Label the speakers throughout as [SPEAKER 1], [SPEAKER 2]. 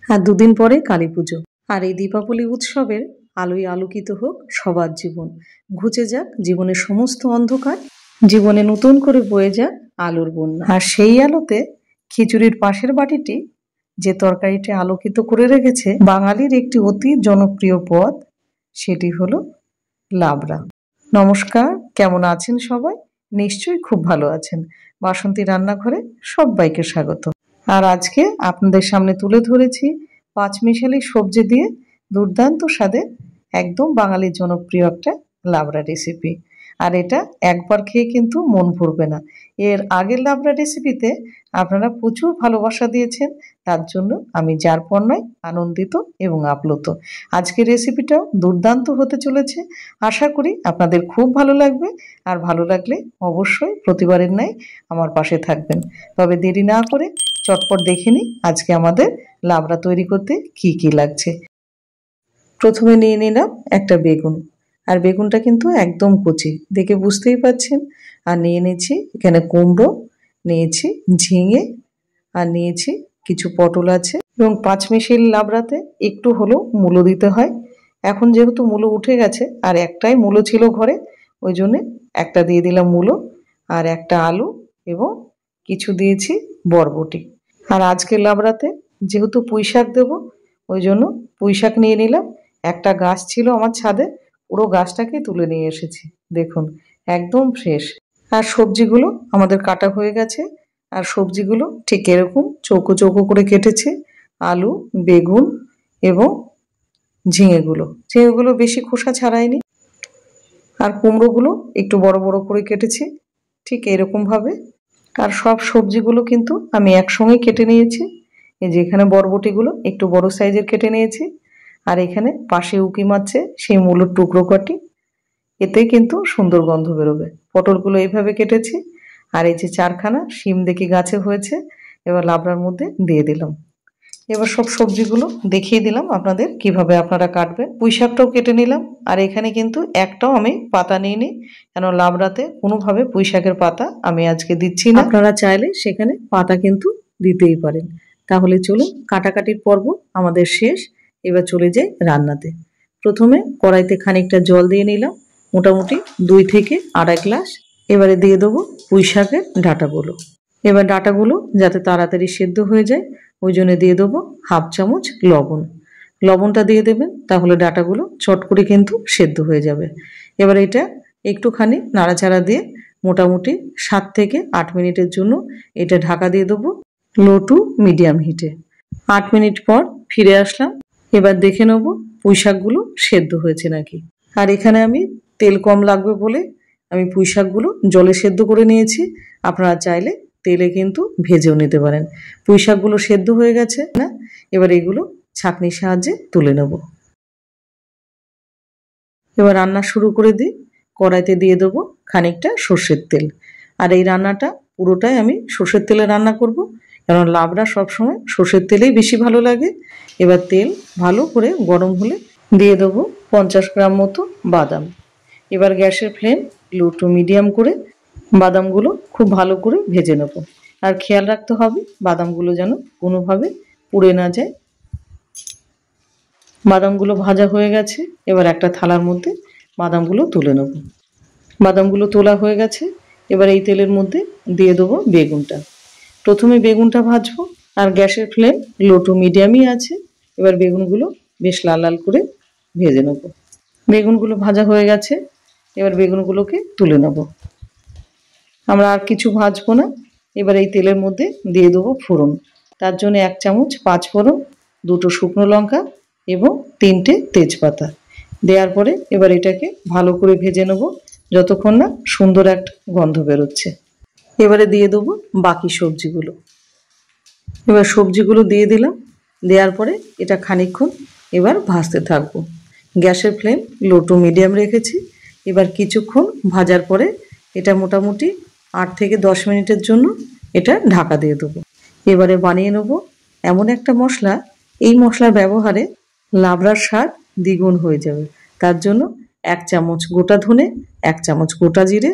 [SPEAKER 1] আর দুদিন পরে কালী পুজো। আর এই দীপাবলি উৎসবের আলোয় আলোকিত হোক সবার জীবন, ঘুচে যাক জীবনের সমস্ত অন্ধকার, জীবনে নতুন করে বয়ে যাক আলোর বন্যা। আর সেই আলোতে খিচুড়ির পাশের বাটিটি যে তরকারিটি আলোকিত করে রেখেছে বাঙালির একটি অতি জনপ্রিয় পদ, সেটি হলো লাবড়া। নমস্কার, কেমন আছেন সবাই? নিশ্চয়ই খুব ভালো আছেন। বাসন্তী রান্নাঘরে সবাইকে স্বাগত। আর আজকে আপনাদের সামনে তুলে ধরেছি পাঁচমিশালি সবজি দিয়ে দুর্দান্ত স্বাদে একদম বাঙালির জনপ্রিয় একটা লাবড়া রেসিপি। আর এটা একবার খেয়ে কিন্তু মন ভরবে না। এর আগের লাবড়া রেসিপিতে আপনারা প্রচুর ভালোবাসা দিয়েছেন, তার জন্য আমি যার পর নয় আনন্দিত এবং আপ্লুত। আজকের রেসিপিটাও দুর্দান্ত হতে চলেছে। আশা করি আপনাদের খুব ভালো লাগবে। আর ভালো লাগলে অবশ্যই প্রতিবারের ন্যায় আমার পাশে থাকবেন। তবে দেরি না করে চটপট দেখে নিই আজকে আমাদের লাবড়া তৈরি করতে কি কি লাগছে। প্রথমে নিয়ে নিলাম একটা বেগুন। আর বেগুনটা কিন্তু একদম কচি, দেখে বুঝতেই পারছেন। আর নিয়ে নিয়েছি এখানে কুমড়ো, নিয়েছি ঝিঙে, আর নিয়েছি কিছু পটল আছে। এবং পাঁচমিশালি লাবড়াতে একটু হলেও মূলো দিতে হয়। এখন যেহেতু মূলো উঠে গেছে আর একটাই মূলো ছিল ঘরে, ওই জন্যে একটা দিয়ে দিলাম মূলো, আর একটা আলু এবং কিছু দিয়েছি বরবটি। আর আজকের লাবড়াতে যেহেতু পুঁই শাক দেবো, ওই জন্য পুঁই শাক নিয়ে নিলাম। একটা গাছ ছিল আমার ছাদে, পুরো গাছটাকে তুলে নিয়ে এসেছি, দেখুন একদম ফ্রেশ। আর সবজিগুলো আমাদের কাটা হয়ে গেছে। আর সবজিগুলো ঠিক এরকম চৌকো চৌকো করে কেটেছে। আলু, বেগুন এবং ঝিঙেগুলো বেশি খোসা ছাড়াইনি। আর কুমড়োগুলো একটু বড় বড় করে কেটেছি ঠিক এরকমভাবে। আর সব সবজিগুলো কিন্তু আমি একসঙ্গে কেটে নিয়েছি। এই যে এখানে বরবটিগুলো একটু বড় সাইজের কেটে নিয়েছি। আর এখানে পাশে উঁকি মারছে সেই মূলোর টুকরো কটি, এতে কিন্তু সুন্দর গন্ধ বেরোবে। পটলগুলো এইভাবে কেটেছি। আর এই যে চারখানা শিম দেখি গাছে হয়েছে, এবার লাবড়ার মধ্যে দিয়ে দিলাম। এবার সব সবজিগুলো দেখিয়ে দিলাম আপনাদের কিভাবে আপনারা কাটবেন। পুঁই শাকটাও কেটে নিলাম। আর এখানে কিন্তু একটাও আমি পাতা নিইনি, কেন লাবড়াতে কোনোভাবে পুঁই শাকের পাতা আমি আজকে দিচ্ছি না। আপনারা চাইলে সেখানে পাতা কিন্তু দিতেই পারেন। তাহলে চলুন, কাটাকাটির পর্ব আমাদের শেষ। এবার চলে যাই রান্নাতে। প্রথমে কড়াইতে খানিকটা জল দিয়ে নিলাম, মোটামুটি 2 থেকে আড়াই গ্লাস। এবারে দিয়ে দেবো পুঁই শাকের ডাঁটাগুলো। এবার ডাঁটাগুলো যাতে তাড়াতাড়ি সেদ্ধ হয়ে যায়, ওই জন্য দিয়ে দেবো হাফ চামচ লবণ। লবণটা দিয়ে দেবেন, তাহলে ডাঁটাগুলো চট করে কিন্তু সেদ্ধ হয়ে যাবে। এবার এটা একটুখানি নাড়াচাড়া দিয়ে মোটামুটি 7 থেকে 8 মিনিটের জন্য এটা ঢাকা দিয়ে দেবো লো টু মিডিয়াম হিটে। 8 মিনিট পর ফিরে আসলাম। এবার দেখে নেব পুঁই শাকগুলো সেদ্ধ হয়েছে নাকি। আর এখানে আমি তেল কম লাগবে বলে আমি পুঁই শাকগুলো জলে সেদ্ধ করে নিয়েছি। আপনারা চাইলে তেলে কিন্তু ভেজেও নিতে পারেন। পুঁই শাকগুলো সেদ্ধ হয়ে গেছে না, এবার এগুলো ছাঁকনির সাহায্যে তুলে নেব। এবার রান্না শুরু করে দিই। কড়াইতে দিয়ে দেবো খানিকটা সর্ষের তেল। আর এই রান্নাটা পুরোটাই আমি সর্ষের তেলে রান্না করব, কারণ লাবড়া সবসময় সর্ষের তেলেই বেশি ভালো লাগে। এবার তেল ভালো করে গরম হলে দিয়ে দেবো 50 গ্রাম মতো বাদাম। এবার গ্যাসের ফ্লেম লো টু মিডিয়াম করে বাদামগুলো খুব ভালো করে ভেজে নেব। আর খেয়াল রাখতে হবে বাদামগুলো যেন কোনোভাবে পুড়ে না যায়। বাদামগুলো ভাজা হয়ে গেছে। এবার একটা থালার মধ্যে বাদামগুলো তুলে নেব। বাদামগুলো তোলা হয়ে গেছে। এবার এই তেলের মধ্যে দিয়ে দেবো বেগুনটা। প্রথমে বেগুনটা ভাজবো, আর গ্যাসের ফ্লেম লো টু মিডিয়ামই আছে। এবার বেগুনগুলো বেশ লাল লাল করে ভেজে নেব। বেগুনগুলো ভাজা হয়ে গেছে। এবার বেগুনগুলোকে তুলে নেব। আমরা আর কিছু ভাজবো না। এবার এই তেলের মধ্যে দিয়ে দেবো ফোড়ন। তার জন্য 1 চামচ 5 ফোড়ন, 2টো শুকনো লঙ্কা এবং 3টে তেজপাতা দেওয়ার পরে এবার এটাকে ভালো করে ভেজে নেব যতক্ষণ না সুন্দর একটা গন্ধ বেরোচ্ছে। এবারে দিয়ে দেবো বাকি সবজিগুলো। এবার সবজিগুলো দিয়ে দিলাম। দেওয়ার পরে এটা খানিকক্ষণ এবার ভাজতে থাকবো। গ্যাসের ফ্লেম লো টু মিডিয়াম রেখেছি। এবার কিছুক্ষণ ভাজার পরে এটা মোটামুটি 8 থেকে 10 মিনিটের জন্য এটা ঢাকা দিয়ে দেবো। এবারে বানিয়ে নেব এমন একটা মশলা, এই মশলার ব্যবহারে লাবড়ার স্বাদ দ্বিগুণ হয়ে যাবে। তার জন্য 1 চামচ গোটা ধনে, 1 চামচ গোটা জিরে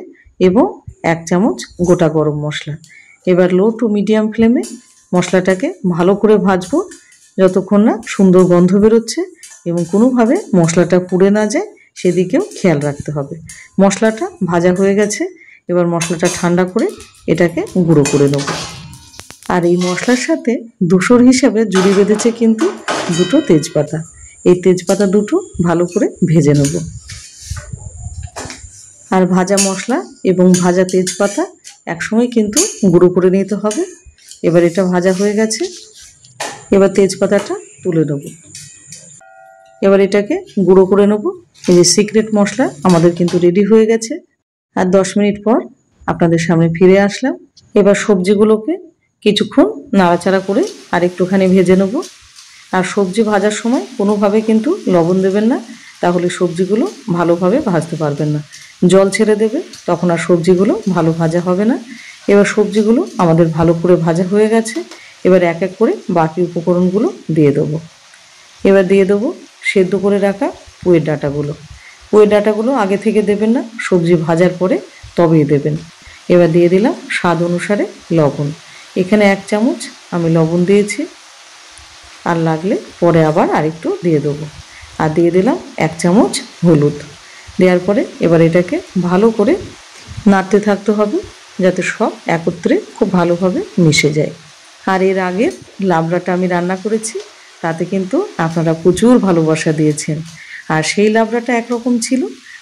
[SPEAKER 1] এবং 1 চামচ গোটা গরম মশলা। এবার লো টু মিডিয়াম ফ্লেমে মশলাটাকে ভালো করে ভাজবো যতক্ষণ না সুন্দর গন্ধ বেরোচ্ছে এবং কোনোভাবে মশলাটা পুড়ে না যায় সেদিকেও খেয়াল রাখতে হবে। মশলাটা ভাজা হয়ে গেছে, এবার মশলাটা ঠান্ডা করে এটাকে গুঁড়ো করে নেব। আর এই মশলার সাথে দোসর হিসাবে জুড়ি বেঁধেছে কিন্তু দুটো তেজপাতা। এই তেজপাতা দুটো ভালো করে ভেজে নেব। আর ভাজা মশলা এবং ভাজা তেজপাতা একসঙ্গে কিন্তু গুঁড়ো করে নিতে হবে। এবার এটা ভাজা হয়ে গেছে, এবার তেজপাতাটা তুলে নেব। এবার এটাকে গুঁড়ো করে নেব। এই যে সিক্রেট মশলা আমাদের কিন্তু রেডি হয়ে গেছে। আর 10 মিনিট পর আপনাদের সামনে ফিরে আসলাম। এবার সবজিগুলোকে কিছুক্ষণ নাড়াচাড়া করে আর একটুখানি ভেজে নেব। আর সবজি ভাজার সময় কোনোভাবে কিন্তু লবণ দেবেন না, তাহলে সবজিগুলো ভালোভাবে ভাজতে পারবেন না, জল ছেড়ে দেবে, তখন আর সবজিগুলো ভালো ভাজা হবে না। এবার সবজিগুলো আমাদের ভালো করে ভাজা হয়ে গেছে। এবার এক এক করে বাকি উপকরণগুলো দিয়ে দেবো। এবার দিয়ে দেবো সেদ্ধ করে রাখা পুঁইয়ের ডাঁটাগুলো। পুঁইয়ের ডাঁটাগুলো আগে থেকে দেবেন না, সবজি ভাজার পরে তবেই দেবেন। এবার দিয়ে দিলাম স্বাদ অনুসারে লবণ। এখানে 1 চামচ আমি লবণ দিয়েছি, আর লাগলে পরে আবার আরেকটু দিয়ে দেবো। আর দিয়ে দিলাম 1 চামচ হলুদ। দেওয়ার পরে এবার এটাকে ভালো করে নাড়তে থাকতে হবে যাতে সব একত্রে খুব ভালোভাবে মিশে যায়। আর এর আগের লাবড়াটা আমি রান্না করেছি, তাতে কিন্তু আপনারা প্রচুর ভালোবাসা দিয়েছেন। আর সেই লাবড়াটা একরকম ছিল,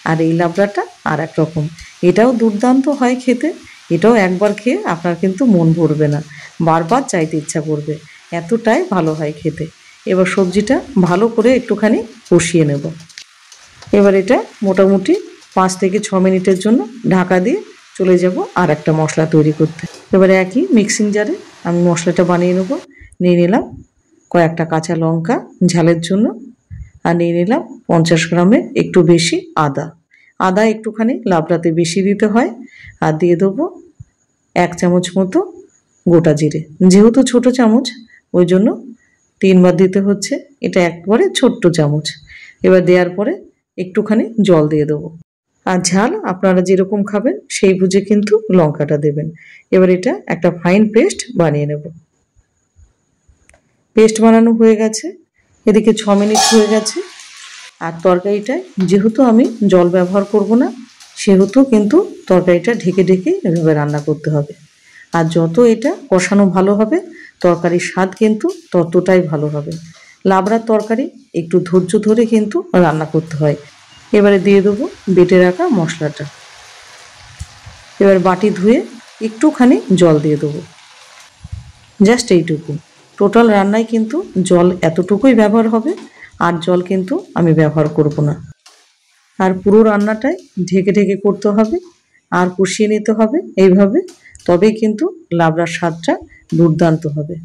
[SPEAKER 1] আর এই লাবড়াটা আর এক রকম। এটাও দুর্দান্ত হয় খেতে। এটাও একবার খেয়ে আপনার কিন্তু মন ভরবে না, বারবার চাইতে ইচ্ছা করবে, এতটাই ভালো হয় খেতে। এবার সবজিটা ভালো করে একটুখানি কষিয়ে নেব। এবার এটা মোটামুটি 5 থেকে 6 মিনিটের জন্য ঢাকা দিয়ে চলে যাব আর একটা মশলা তৈরি করতে। এবারে একই মিক্সিং জারে আমি মশলাটা বানিয়ে নেব। নিয়ে নিলাম কয়েকটা কাঁচা লঙ্কা ঝালের জন্য, আর নিয়ে নিলাম 50 গ্রামের একটু বেশি আদা। আদা একটুখানি লাবড়াতে বেশি দিতে হয়। আর দিয়ে দেবো 1 চামচ মতো গোটা জিরে। যেহেতু ছোট চামচ ওই জন্য 3 বার দিতে হচ্ছে, এটা একবারে ছোট্ট চামচ। এবার দেওয়ার পরে একটুখানি জল দিয়ে দেবো। আর ঝাল আপনারা যেরকম খাবেন সেই বুঝে কিন্তু লঙ্কাটা দেবেন। এবার এটা একটা ফাইন পেস্ট বানিয়ে নেব। পেস্ট বানানো হয়ে গেছে, এদিকে 6 মিনিট হয়ে গেছে। আর তরকারিটায় যেহেতু আমি জল ব্যবহার করব না, সেহেতু কিন্তু তরকারিটা ঢেকে ঢেকে এভাবে রান্না করতে হবে। আর যত এটা কষানো ভালো হবে তরকারির স্বাদ কিন্তু ততটাই ভালো হবে। লাবড়ার তরকারি একটু ধৈর্য ধরে কিন্তু রান্না করতে হয়। এবারে দিয়ে দেবো বেটে রাখা মশলাটা। এবার বাটি ধুয়ে একটুখানি জল দিয়ে দেবো, জাস্ট এইটুকু। টোটাল রান্নায় কিন্তু জল এতটুকুই ব্যবহার হবে, আর জল কিন্তু আমি ব্যবহার করব না। আর পুরো রান্নাটাই ঢেকে ঢেকে করতে হবে আর কষিয়ে নিতে হবে এইভাবে, তবেই কিন্তু লাবড়ার স্বাদটা দুর্দান্ত হবে।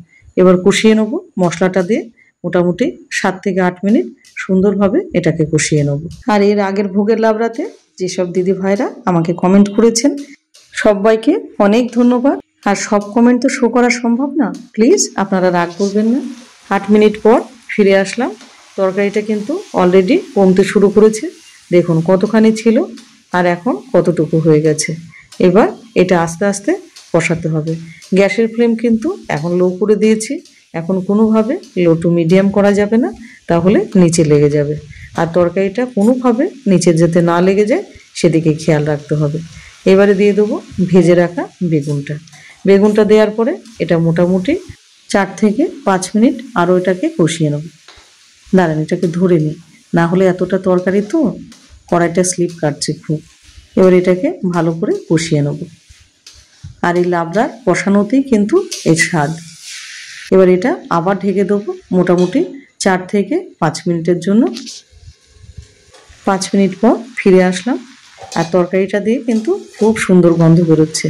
[SPEAKER 1] এবার কষিয়ে নেব মশলাটা দিয়ে মোটামুটি 7 থেকে 8 মিনিট সুন্দরভাবে এটাকে কষিয়ে নেব। আর এর আগের ভোগের লাবড়াতে যেসব দিদি ভাইরা আমাকে কমেন্ট করেছেন সবাইকে অনেক ধন্যবাদ। আর সব কমেন্ট তো শো করা সম্ভব না, প্লিজ আপনারা রাগ করবেন না। 8 মিনিট পর ফিরে আসলাম। তরকারিটা কিন্তু অলরেডি কমতে শুরু করেছে, দেখুন কতখানি ছিল আর এখন কতটুকু হয়ে গেছে। এবার এটা আস্তে আস্তে কষাতে হবে। গ্যাসের ফ্লেম কিন্তু এখন লো করে দিয়েছি, এখন কোনোভাবে লো টু মিডিয়াম করা যাবে না, তাহলে নিচে লেগে যাবে। আর তরকারিটা কোনোভাবে নিচে যাতে না লেগে যায় সেদিকে খেয়াল রাখতে হবে। এবারে দিয়ে দেবো ভেজে রাখা বেগুনটা। বেগুনটা দেওয়ার পরে এটা মোটামুটি 4 থেকে 5 মিনিট আরও এটাকে কষিয়ে নেব। দাঁড়ান এটাকে ধরে নিই, না হলে এতটা তরকারি তো কড়াইটা স্লিপ কাটছে খুব। এবার এটাকে ভালো করে কষিয়ে নেব। আর এই লাবড়ার কষানোতেই কিন্তু এর স্বাদ। এবার এটা আবার ঢেকে দেবো মোটামুটি 4 থেকে 5 মিনিটের জন্য। 5 মিনিট পর ফিরে আসলাম। আর তরকারিটা দিয়ে কিন্তু খুব সুন্দর গন্ধ বেরোচ্ছে,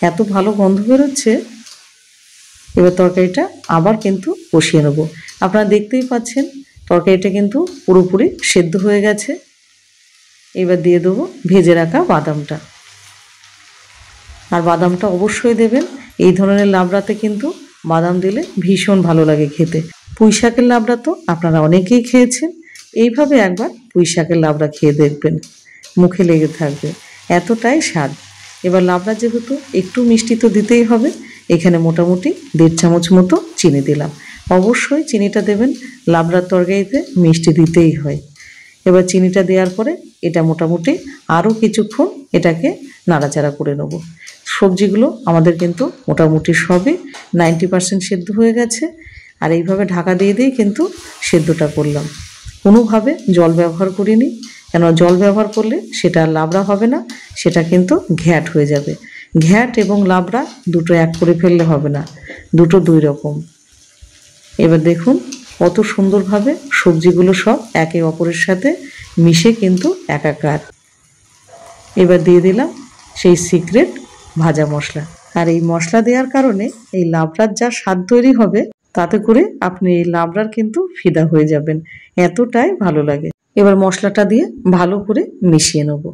[SPEAKER 1] এত ভালো গন্ধ বেরোচ্ছে। এবার তরকারিটা আবার কিন্তু কষিয়ে নেব। আপনারা দেখতেই পাচ্ছেন তরকারিটা কিন্তু পুরোপুরি সেদ্ধ হয়ে গেছে। এবার দিয়ে দেবো ভেজে রাখা বাদামটা। আর বাদামটা অবশ্যই দেবেন, এই ধরনের লাবড়াতে কিন্তু বাদাম দিলে ভীষণ ভালো লাগে খেতে। পুঁই শাকের লাবড়া তো আপনারা অনেকেই খেয়েছেন, এইভাবে একবার পুঁই শাকের লাবড়া খেয়ে দেখবেন, মুখে লেগে থাকবে, এতটাই স্বাদ। এবার লাবড়া যেহেতু একটু মিষ্টি তো দিতেই হবে, এখানে মোটামুটি 1.5 চামচ মতো চিনি দিলাম। অবশ্যই চিনিটা দেবেন, লাবড়ার তরকারিতে মিষ্টি দিতেই হয়। এবার চিনিটা দেওয়ার পরে এটা মোটামুটি আরও কিছুক্ষণ এটাকে নাড়াচাড়া করে নেব। সবজিগুলো আমাদের কিন্তু মোটামুটি সবই 90% সেদ্ধ হয়ে গেছে। আর এইভাবে ঢাকা দিয়ে দিয়েই কিন্তু সেদ্ধটা করলাম, কোনোভাবে জল ব্যবহার করিনি। কেন জল ব্যবহার করলে সেটা লাবড়া হবে না, সেটা কিন্তু ঘ্যাট হয়ে যাবে। ঘ্যাট এবং লাবড়া দুটো এক করে ফেললে হবে না, দুটো দুই রকম। এবার দেখুন কত সুন্দরভাবে সবজিগুলো সব একে অপরের সাথে মিশে কিন্তু একাকার। এবার দিয়ে দিলাম সেই সিক্রেট ভাজা মশলা। আর এই মশলা দেওয়ার কারণে এই লাবড়ার যা স্বাদ তৈরি হবে, তাতে করে আপনি এই লাবড়ার কিন্তু ফিদা হয়ে যাবেন, এতটাই ভালো লাগে। এবার মশলাটা দিয়ে ভালো করে মিশিয়ে নেব,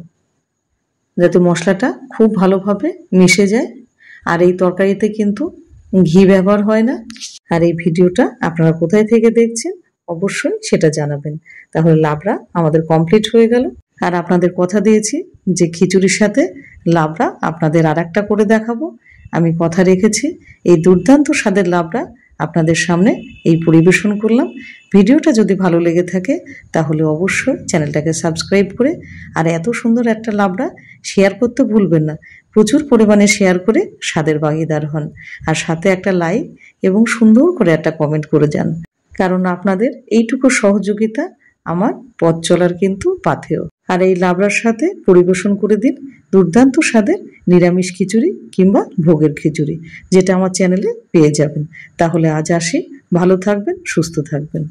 [SPEAKER 1] যাতে মশলাটা খুব ভালোভাবে মিশে যায়। আর এই তরকারিতে কিন্তু ঘি ব্যবহার হয় না। আর এই ভিডিওটা আপনারা কোথায় থেকে দেখছেন অবশ্যই সেটা জানাবেন। তাহলে লাবড়া আমাদের কমপ্লিট হয়ে গেল। আর আপনাদের কথা দিয়েছি যে খিচুড়ির সাথে লাবড়া আপনাদের আরেকটা করে দেখাবো। আমি কথা রেখেছি, এই দুর্দান্ত স্বাদের লাবড়া আপনাদের সামনে এই পরিবেশন করলাম। ভিডিওটা যদি ভালো লেগে থাকে তাহলে অবশ্যই চ্যানেলটাকে সাবস্ক্রাইব করে আর এত সুন্দর একটা লাবড়া শেয়ার করতে ভুলবেন না। প্রচুর পরিমাণে শেয়ার করে স্বাদের ভাগীদার হন, আর সাথে একটা লাইক এবং সুন্দর করে একটা কমেন্ট করে যান, কারণ আপনাদের এইটুকু সহযোগিতা আমার পথ চলার কিন্তু পাথেয়। আর এই লাবড়ার সাথে পরিবেশন করে দিন দুর্দান্ত স্বাদের নিরামিষ খিচুড়ি কিংবা ভোগের খিচুড়ি, যেটা আমার চ্যানেলে পেয়ে যাবেন। তাহলে আজ আসি, ভালো থাকবেন, সুস্থ থাকবেন।